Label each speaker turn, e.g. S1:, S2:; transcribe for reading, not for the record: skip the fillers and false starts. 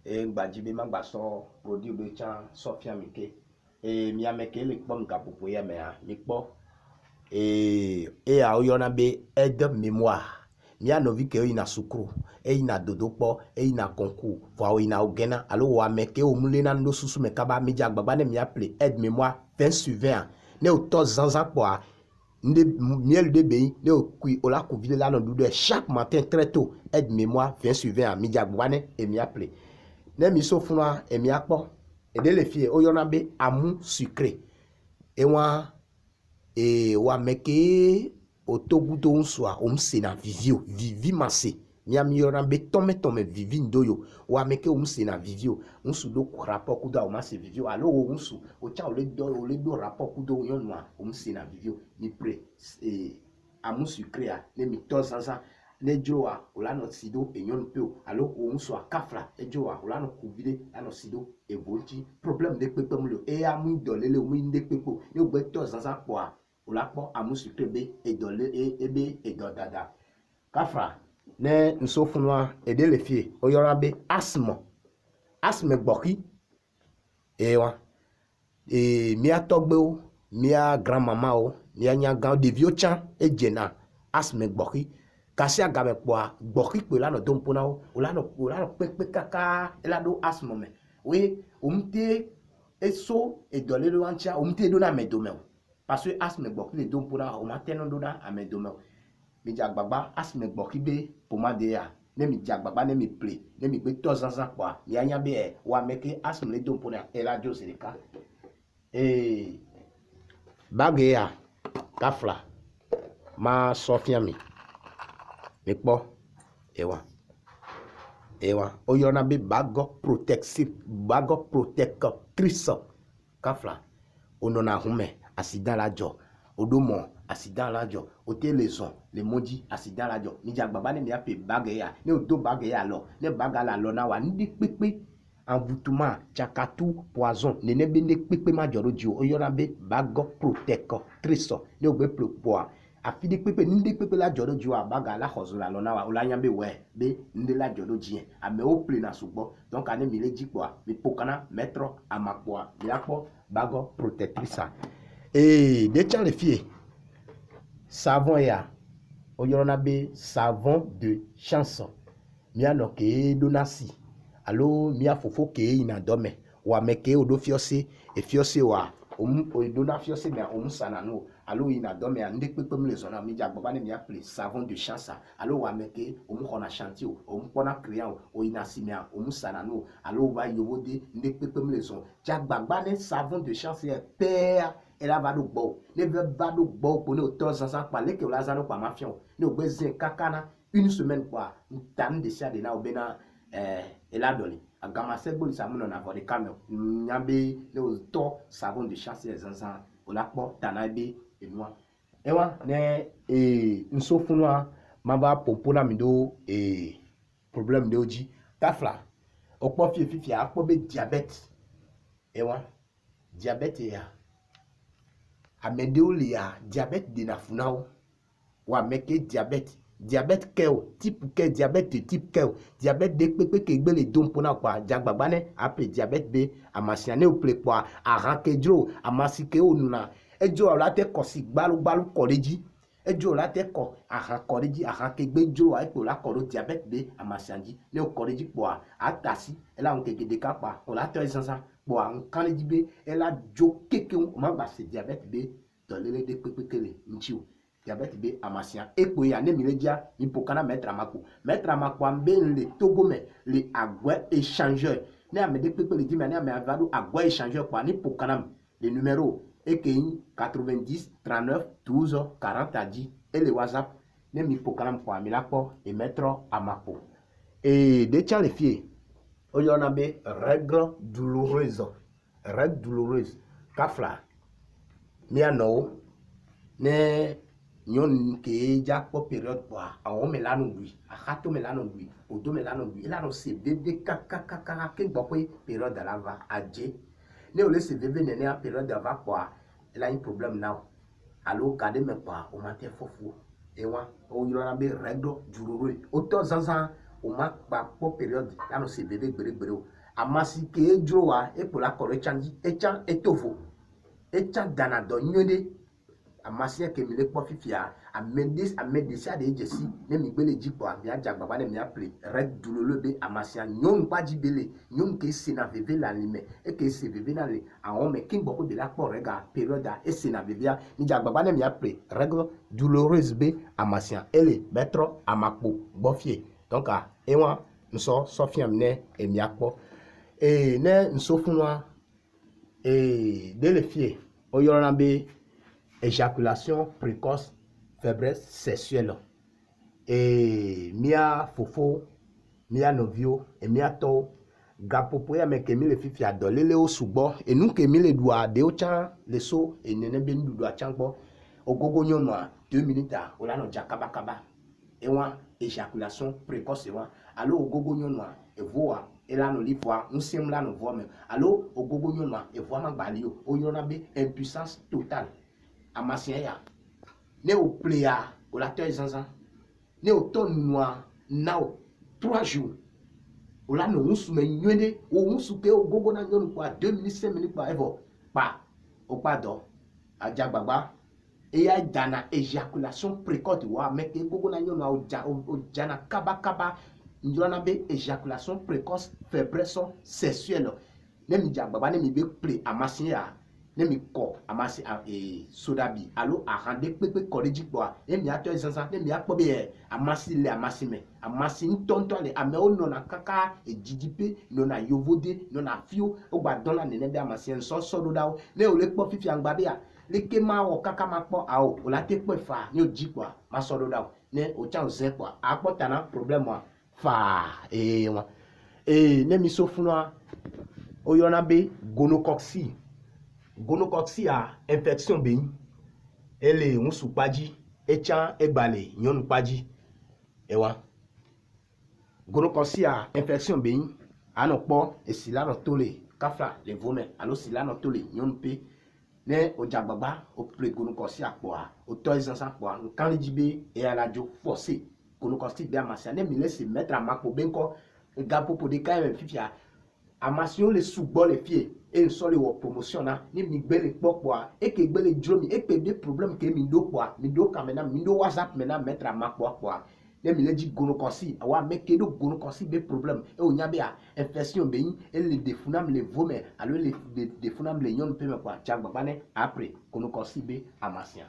S1: e gbajibe magba so produit be chan so fiamike e mi ameke le kpom kapopo ya me a mi kpo e a oyona be aide mémoire mi anovi ke ina sukru e ina dodokpo e ina concours fo ina ogena alo wa meke o mulena ndo susu me kaba mi jagbagba ne mi appelé aide mémoire 20 sur 20 ne o to zanzan po a nde miel de be ne o kui ola ku vile la no dudu chaque matin très tôt aide mémoire 20 sur 20 mi jagbagba ne e mi appelé ne mi so funwa e mi akpo e de le fie oyona be amour sucré e wa meke otogudo unswa umsena vivio vivi mase miami yona be tome vivi ndoyo wa meke umsena vivio unsu do rapport kuda o mase vivio alo unsu o cha ole do rapport kudo yonwa umsena vivio ni pre amu sucré a ne mi to sansa ne joa olano sido enyon peo alo unsu akafla e joa olano kuvide ano sido e volti problème de pepe mulo e amu dolele mu inde pepo yo gbe to sansa po a olakpo amusuke be edole ebe edodada kafra ne nsofunwa edele fie oyora be asthme gboki ewa mia togbe o mia grandmama o mia nyaga devio chan ejena asthme gboki kasi agabe po gboki pe la no dompona o olano pepe kaka elado asthme me we umte eso edole lo ancha umte do na medome parce que asthme gboki le don pona o matin do na amedome mi jagbagba asthme gboki be pomade ya ne mi jagbagba ne mi ple ne mi gbe to zanzan kwa mi anya be wa meke asthme le don pona e la jo serika bage ya kafla ma sofia mi kpo ewa oyona be bago protectrice kafla onona hume accident la jo odomo accident la jo ote leson le moji accident la jo mi jagbagba ne mi ape bage ya ne odo bage ya lo ne baga la lo na wa ndi pepe envoûtement chakatu poison ne ne be ne pepe ma joro ji oyona be bago protectrice ne ogbe poa afide pepe ndi pepe la joro ji wa baga la khozo la lo na wa olanya be we be ndi la joro ji ame o ple na sugbo donc ane mi le ji poa mi pokana metro amapoa mi akpo bago protectrice de chan le fie savon ya oyona be savon de chanson mi ano ke donasi alo mi afofo ke ina dome wa meke odo fiose e fiose wa o dona fiose me o musana no alo ina dome ande pepe mi le zona mi jagbaba ne mi appelé savon de chanson alo wa meke o mu kona chantier o mu kona crayon o ina simia o musana no alo wa yowode nde pepe mi le zona jagbaba ne savon de chanson père ela va do gbo ne va do gbo pour ne to sansan pa leke la zano pa mafion ne ogbeze kakana une semaine quoi tan de sia de na obena ela doli agama segbo sa muno na vode kamel nyambe ne to savon de chasse sansan olakpo tanabe enwa ewa ne nsofunwa maba popona mi do problème de oji kafla okpo fifi akpo be diabète ewa diabète ya amedeo ya diabète de na funao wa meke diabète keo type ke diabète type keo diabète de pepe ke gbe le don pona kwa jagbagba ne ape diabète be amasiane o ple kwa arake dro amasike onuna ejo la te kosi gbalu koreji ejo la te ko aha koreji aha ke gbe jo a ko la koro diabète be amasianji ne o koreji kwa atasi ela on ke de kapa o la te sansa bo an kanji be ela jo keke o ma ba se diabète be dolele de pepe kele nchiu diabète be amasia ekpo ya ne miledia mi pokana mettre amako ambe le togome le agwe échangeur ne amede pepe le dime ne ame avado agwe échangeur kwa ni pokana le numéro EKI 90 39 12 40 adi et le WhatsApp ne mi pokana kwa mi lapo et mettre amako et de tcha le fie oyona be règle douloureuse kafla mi ano ne nyon ke ja po période kwa awon melano lui akato melano lui odo melano lui elano se bébé kaka ke gbope période la va adje ne ole se bébé nene a période va kwa elle a un problème now allo kade me kwa o matin fofu ewa o yona be règle douloureuse auto zanzan o ma pa po période là no se bébé gbere o amasi ke dro wa e pour la koro chanji echa etofo echa dana do nyode amasi ke mi le po fifia amede si ade jesi ne mi gbele jipo abi aja baba ne mi appelé red doulolo be amasi nyom pa jibele nyom ke se na veve la lime e ke se veve na le awon me king boko de la po rega période e se na veve ni ja baba ne mi appelé règle douloureuse be amasi ele metro amapo bofie donc e wa nso sofiam ne e mi akpo e ne nso funwa e de le fie o yorona be éjaculation précoce faiblesse sexuelle et mia fofo mia novio et mia to gapopo ya mekemi le fifi adolele o sugbo e nu kemi le dua de o chan le so e nene be ndu dua chan gbo ogogo nyono 2 minutes o la no jakaba kaba e wa éjaculation précoce wa allo ogogo nyono e voa et là, nous livre, nous sommes là, nous voyons. Alors, au gogo nyoma, et voit ma balio, au yonabe, impuissance totale. Amasia, ne au pléa, au lateur zanzan, ne au ton noir, nao, 3 jours. Au là, nous sommes nyende, ou soupe au gogo na nyon quoi, 2 minutes, 5 minutes, pas evo, pas, au pas d'or, à Diababa, et il y a dana éjaculation précoce, wa, mais que gogo na nyon au jana kaba kaba. Nous avons éjaculation précoce, faiblesse sexuelle. Ne mi diya baba ne mi be play amasi ya ne mi ko amasi e sodabi allo a rande pepe college boa e mi ato zanzan ne mi akpo be amasi le amasi me amasi ntonto le ame o no na kaka e jijipe no na yovode no na fio o gba don na ne be amasi en so do dawo ne o le po fifi angba be ya le ke ma o kaka ma po a o la te po fa ni o ji po ma so do dawo ne o cha o zen po a po tana problème wa fa e wa e ne mi so funwa o yona be gonocoxie a infection be ele un supaji echan egbale yon paji ewa gonocoxie a infection be anopo esila no tole kafla le vome alo sila no tole yon pe ne o jagbagba o pre gonocoxie po a o toizan sa po kan lijibe e ala jo forcé gonocoxie be amasia ne mi laisse mettre à mapo benko gapo po de kai fifia amation le sous-bol les pieds et une seule promotion na ni mi gbele pokwa et que gbele dromi et que des problèmes que mi do kwa mi do kamena mi do whatsapp mena mettre à ma kwa ne mi le di gonocoxie awa meke do gonocoxie be problème et onya be a infection be et le defunam le vomé alors le defunam le nyon pe me kwa chagba bane après gonocoxie be amation